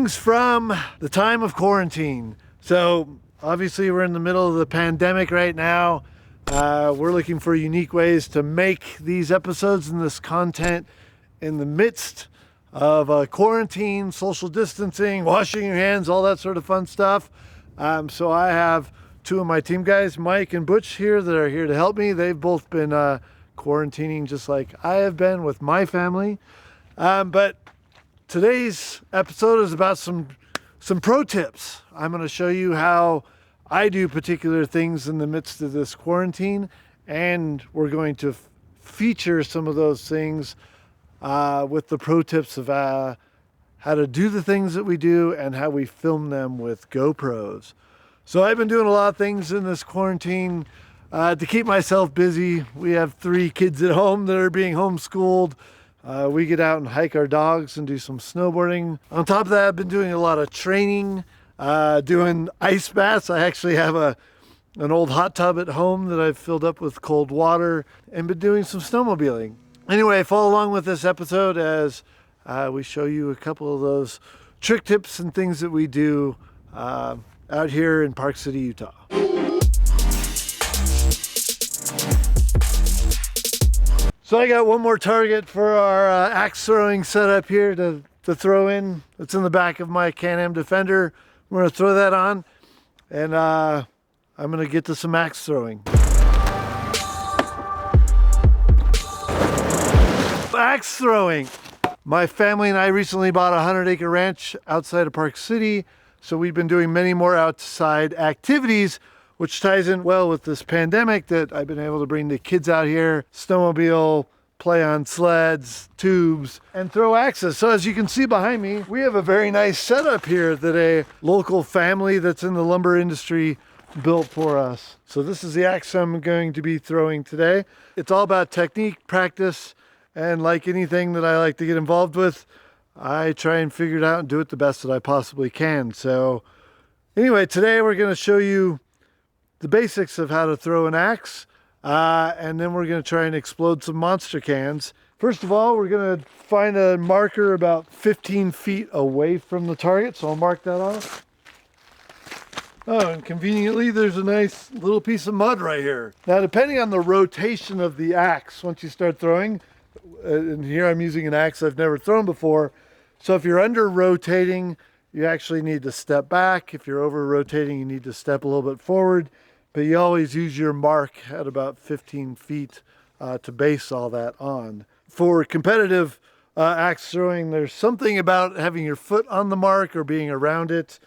things from the time of quarantine. So obviously we're in the middle of the pandemic right now. We're looking for unique ways to make these episodes and this content in the midst of quarantine, social distancing, washing your hands, all that sort of fun stuff. So I have two of my team guys, Mike and Butch, here that are here to help me. They've both been quarantining just like I have been with my family. But today's episode is about some pro tips. I'm going to show you how I do particular things in the midst of this quarantine, and we're going to feature some of those things with the pro tips of how to do the things that we do and how we film them with GoPros. So I've been doing a lot of things in this quarantine to keep myself busy. We have 3 kids at home that are being homeschooled. We get out and hike our dogs and do some snowboarding. On top of that, I've been doing a lot of training, doing ice baths. I actually have an old hot tub at home that I've filled up with cold water, and been doing some snowmobiling. Anyway, follow along with this episode as we show you a couple of those trick tips and things that we do out here in Park City, Utah. So I got one more target for our axe throwing setup here to throw in. It's in the back of my Can-Am Defender. We're going to throw that on, and I'm going to get to some axe throwing. Axe throwing. My family and I recently bought a 100-acre ranch outside of Park City, so we've been doing many more outside activities, which ties in well with this pandemic that I've been able to bring the kids out here, snowmobile, play on sleds, tubes, and throw axes. So as you can see behind me, we have a very nice setup here that a local family that's in the lumber industry built for us. So this is the axe I'm going to be throwing today. It's all about technique, practice, and like anything that I like to get involved with, I try and figure it out and do it the best that I possibly can. So anyway, today we're going to show you the basics of how to throw an axe, and then we're going to try and explode some monster cans. First of all, we're going to find a marker about 15 feet away from the target, so I'll mark that off. Oh, and conveniently there's a nice little piece of mud right here. Now, depending on the rotation of the axe, once you start throwing, and here I'm using an axe I've never thrown before, so if you're under rotating, you actually need to step back. If you're over rotating, you need to step a little bit forward, but you always use your mark at about 15 feet to base all that on. For competitive axe throwing, there's something about having your foot on the mark or being around it.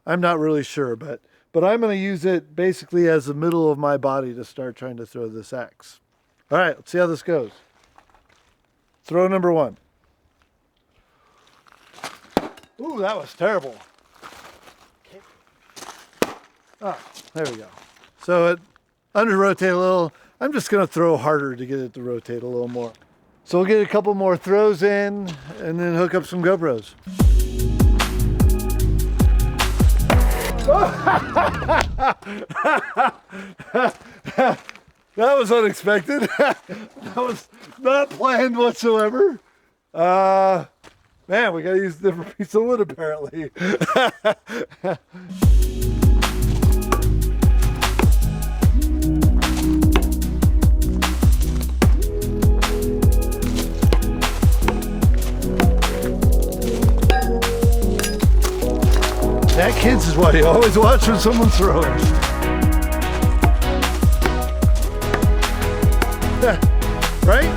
I'm not really sure, but I'm going to use it basically as the middle of my body to start trying to throw this axe. All right, let's see how this goes. Throw number 1. Ooh, that was terrible. Ah, there we go. So it under rotate a little. I'm just going to throw harder to get it to rotate a little more. So we'll get a couple more throws in and then hook up some GoPros. That was unexpected. That was not planned whatsoever. Man, we gotta use a different piece of wood apparently. That, kids, is what you always watch when someone's throwing. Right?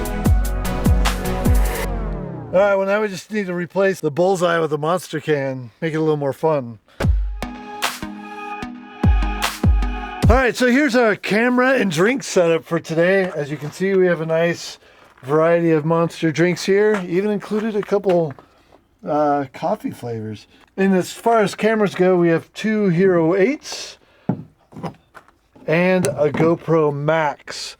All right, well now we just need to replace the bullseye with a monster can, make it a little more fun. All right, so here's our camera and drink setup for today. As you can see, we have a nice variety of monster drinks here, even included a couple coffee flavors. And as far as cameras go, we have 2 Hero 8s and a GoPro Max.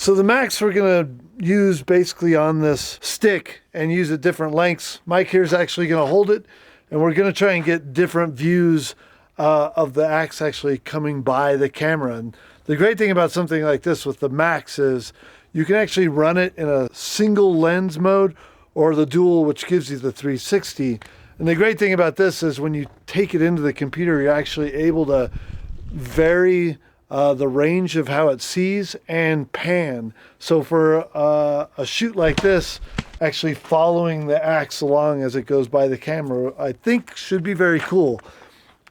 So the Max we're gonna use basically on this stick and use at different lengths. Mike here is actually gonna hold it, and we're gonna try and get different views of the axe actually coming by the camera. And the great thing about something like this with the Max is you can actually run it in a single lens mode or the dual, which gives you the 360. And the great thing about this is when you take it into the computer, you're actually able to vary the range of how it sees and pan. So for a shoot like this, actually following the axe along as it goes by the camera, I think should be very cool.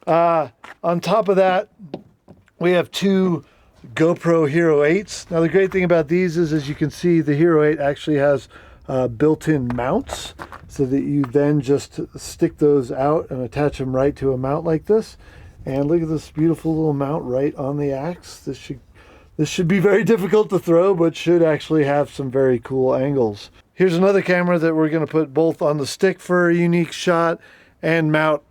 On top of that, we have two GoPro Hero 8s. Now the great thing about these is, as you can see, the Hero 8 actually has built-in mounts so that you then just stick those out and attach them right to a mount like this. And look at this beautiful little mount right on the axe. This should be very difficult to throw, but should actually have some very cool angles. Here's another camera that we're going to put both on the stick for a unique shot and mount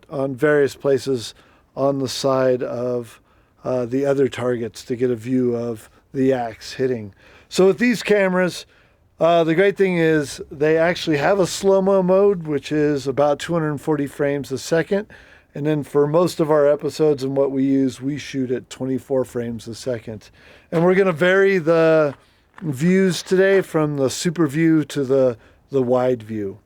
on various places on the side of the other targets to get a view of the axe hitting. So with these cameras, the great thing is they actually have a slow-mo mode, which is about 240 frames a second. And then for most of our episodes and what we use, we shoot at 24 frames a second. And we're going to vary the views today from the super view to the wide view.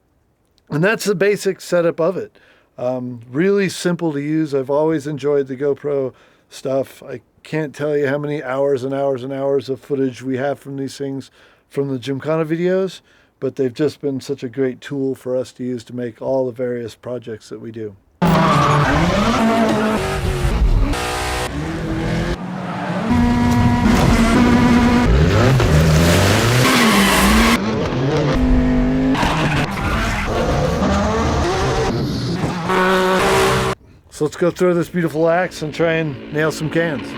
And that's the basic setup of it. Really simple to use. I've always enjoyed the GoPro stuff. I can't tell you how many hours and hours and hours of footage we have from these things from the Gymkhana videos, but they've just been such a great tool for us to use to make all the various projects that we do. So let's go throw this beautiful axe and try and nail some cans.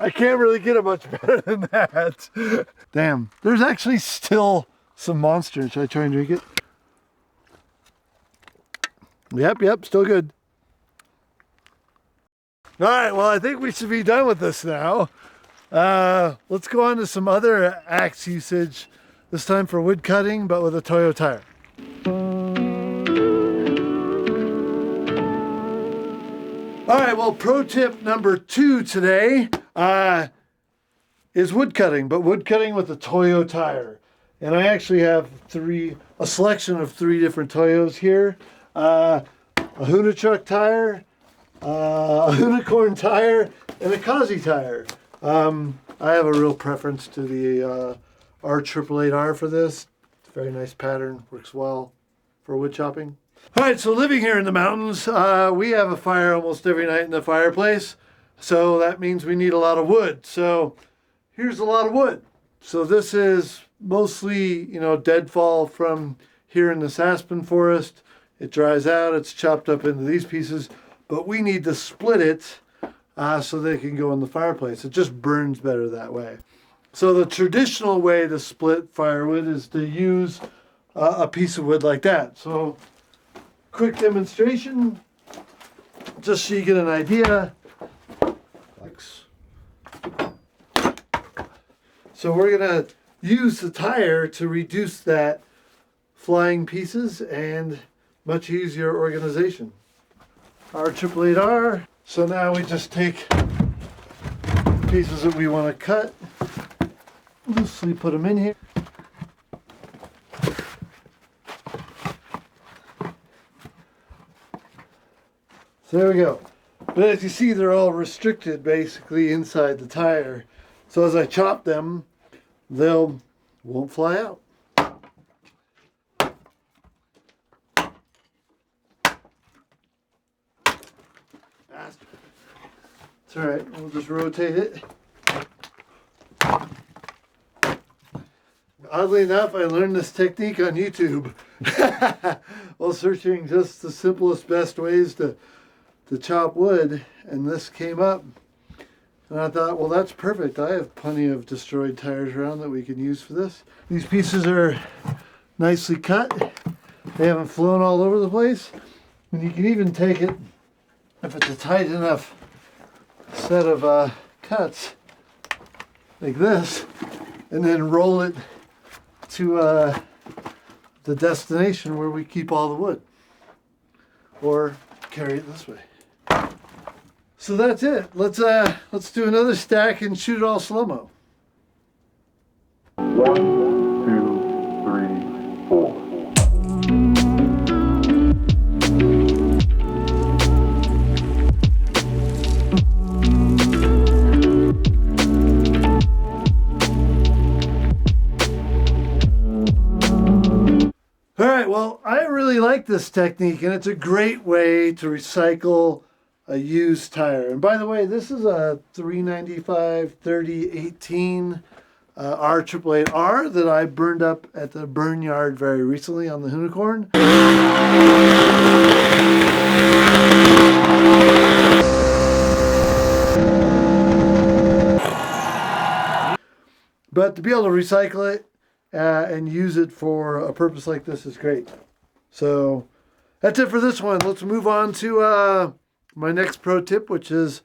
I can't really get it much better than that. Damn, there's actually still some Monster. Should I try and drink it? Yep, still good. All right, well, I think we should be done with this now. Let's go on to some other axe usage, this time for wood cutting, but with a Toyo tire. All right, well, pro tip number 2 today is wood cutting, but wood cutting with a Toyo tire. And I actually have a selection of 3 different Toyos here. A Huna truck tire, a Unicorn tire, and a Kazi tire. I have a real preference to the R888R for this. It's a very nice pattern, works well for wood chopping. All right, so living here in the mountains, we have a fire almost every night in the fireplace. So that means we need a lot of wood. So here's a lot of wood. So this is mostly, deadfall from here in this aspen forest. It dries out, it's chopped up into these pieces, but we need to split it so they can go in the fireplace. It just burns better that way. So the traditional way to split firewood is to use a piece of wood like that. So quick demonstration, just so you get an idea. So we're gonna use the tire to reduce that flying pieces and much easier organization. R888R. So now we just take pieces that we want to cut loosely put them in here. So there we go. But as you see, they're all restricted basically inside the tire. So as I chop them, won't fly out. It's all right, we'll just rotate it. Oddly enough, I learned this technique on YouTube while searching just the simplest, best ways to chop wood, and this came up. And I thought, well, that's perfect. I have plenty of destroyed tires around that we can use for this. These pieces are nicely cut. They haven't flown all over the place. And you can even take it, if it's a tight enough set of cuts, like this, and then roll it to the destination where we keep all the wood. Or carry it this way. So that's it. Let's do another stack and shoot it all slow-mo. 1, 2, 3, 4. All right, well, I really like this technique, and it's a great way to recycle a used tire. And by the way, this is a 395 3018 R888R that I burned up at the burn yard very recently on the Unicorn. But to be able to recycle it and use it for a purpose like this is great. So that's it for this one. Let's move on to my next pro tip, which is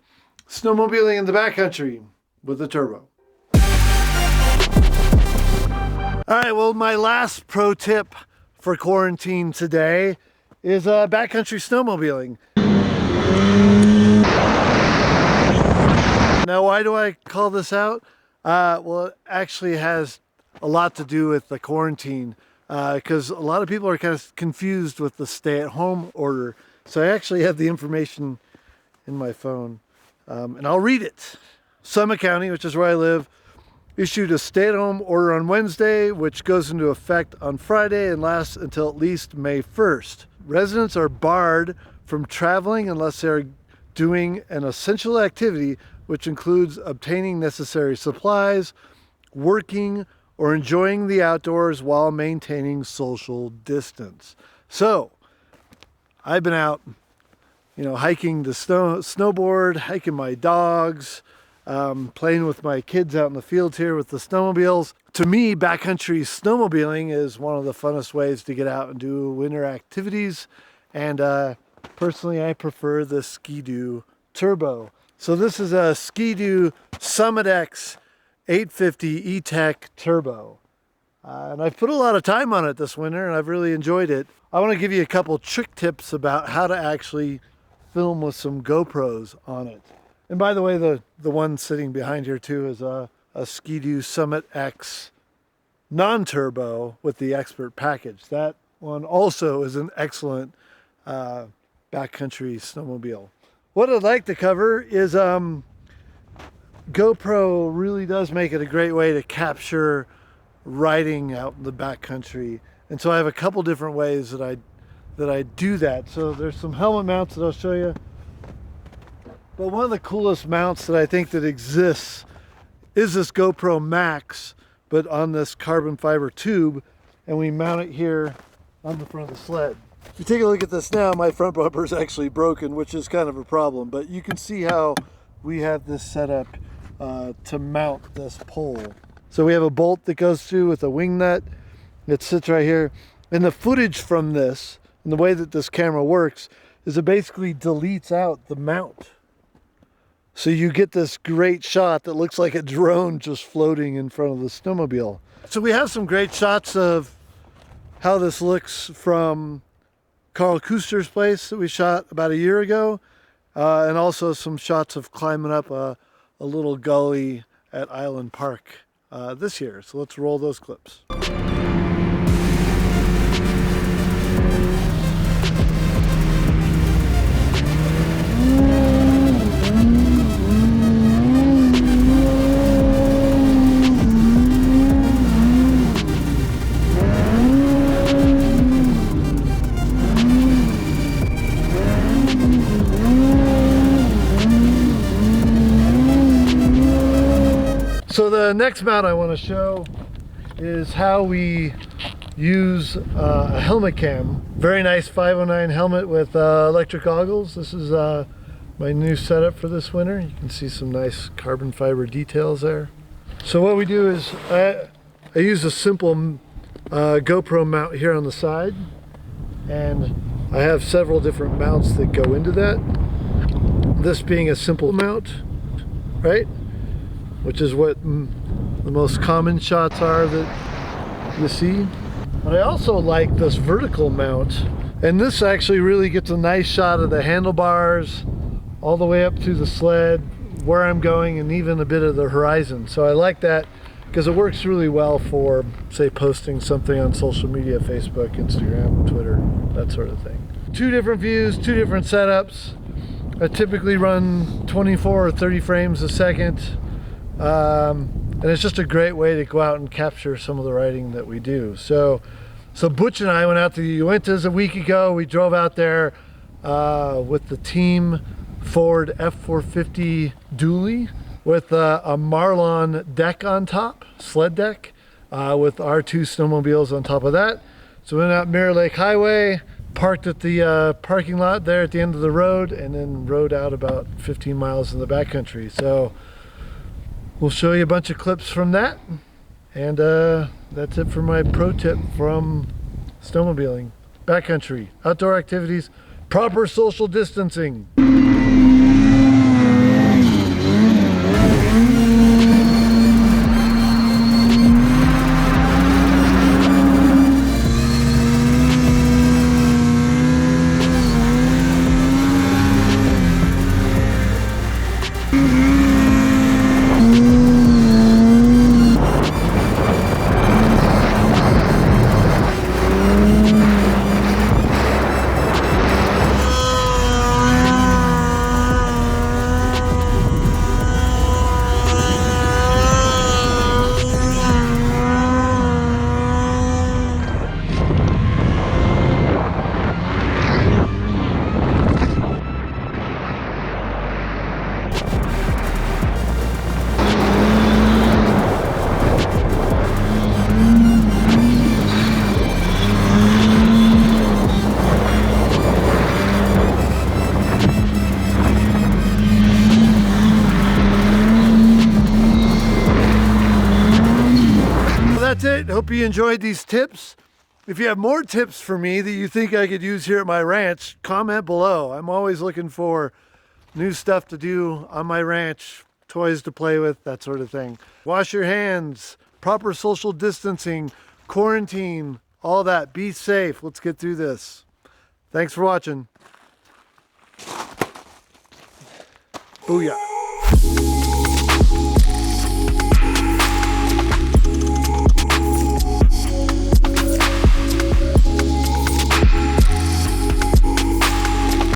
snowmobiling in the backcountry with a turbo. All right, well, my last pro tip for quarantine today is backcountry snowmobiling. Now, why do I call this out? Well, it actually has a lot to do with the quarantine because a lot of people are kind of confused with the stay-at-home order. So I actually have the information in my phone, and I'll read it. Summit County, which is where I live, issued a stay-at-home order on Wednesday, which goes into effect on Friday and lasts until at least May 1st. Residents are barred from traveling unless they're doing an essential activity, which includes obtaining necessary supplies, working, or enjoying the outdoors while maintaining social distance. So, I've been out, hiking the snowboard, hiking my dogs, playing with my kids out in the fields here with the snowmobiles. To me, backcountry snowmobiling is one of the funnest ways to get out and do winter activities. And personally, I prefer the Ski-Doo Turbo. So this is a Ski-Doo Summit X 850 E-Tech Turbo. And I've put a lot of time on it this winter and I've really enjoyed it. I want to give you a couple trick tips about how to actually film with some GoPros on it. And by the way, the one sitting behind here too is a Ski-Doo Summit X non-turbo with the Expert package. That one also is an excellent backcountry snowmobile. What I'd like to cover is GoPro really does make it a great way to capture riding out in the backcountry. And so I have a couple different ways that I do that. So there's some helmet mounts that I'll show you. But one of the coolest mounts that I think that exists is this GoPro Max, but on this carbon fiber tube, and we mount it here on the front of the sled. If you take a look at this now, my front bumper is actually broken, which is kind of a problem, but you can see how we have this set up to mount this pole. So we have a bolt that goes through with a wing nut that sits right here. And the footage from this, and the way that this camera works, is it basically deletes out the mount. So you get this great shot that looks like a drone just floating in front of the snowmobile. So we have some great shots of how this looks from Carl Kuster's place that we shot about a year ago. And also some shots of climbing up a little gully at Island Park this year. So let's roll those clips. So the next mount I want to show is how we use a helmet cam. Very nice 509 helmet with electric goggles. This is my new setup for this winter. You can see some nice carbon fiber details there. So what we do is I use a simple GoPro mount here on the side, and I have several different mounts that go into that. This being a simple mount, right? Which is what the most common shots are that you see. But I also like this vertical mount, and this actually really gets a nice shot of the handlebars all the way up to the sled, where I'm going, and even a bit of the horizon. So I like that because it works really well for, say, posting something on social media, Facebook, Instagram, Twitter, that sort of thing. Two different views, two different setups. I typically run 24 or 30 frames a second. And it's just a great way to go out and capture some of the riding that we do. So Butch and I went out to the Uintahs a week ago. We drove out there with the team Ford F450 dually with a Marlon deck on top, sled deck, with our two snowmobiles on top of that. So we went out Mirror Lake Highway, parked at the parking lot there at the end of the road, and then rode out about 15 miles in the backcountry. So we'll show you a bunch of clips from that, and that's it for my pro tip from snowmobiling. Backcountry, outdoor activities, proper social distancing. That's it. Hope you enjoyed these tips. If you have more tips for me that you think I could use here at my ranch, comment below. I'm always looking for new stuff to do on my ranch, toys to play with, that sort of thing. Wash your hands, proper social distancing, quarantine, all that. Be safe. Let's get through this. Thanks for watching. Booyah.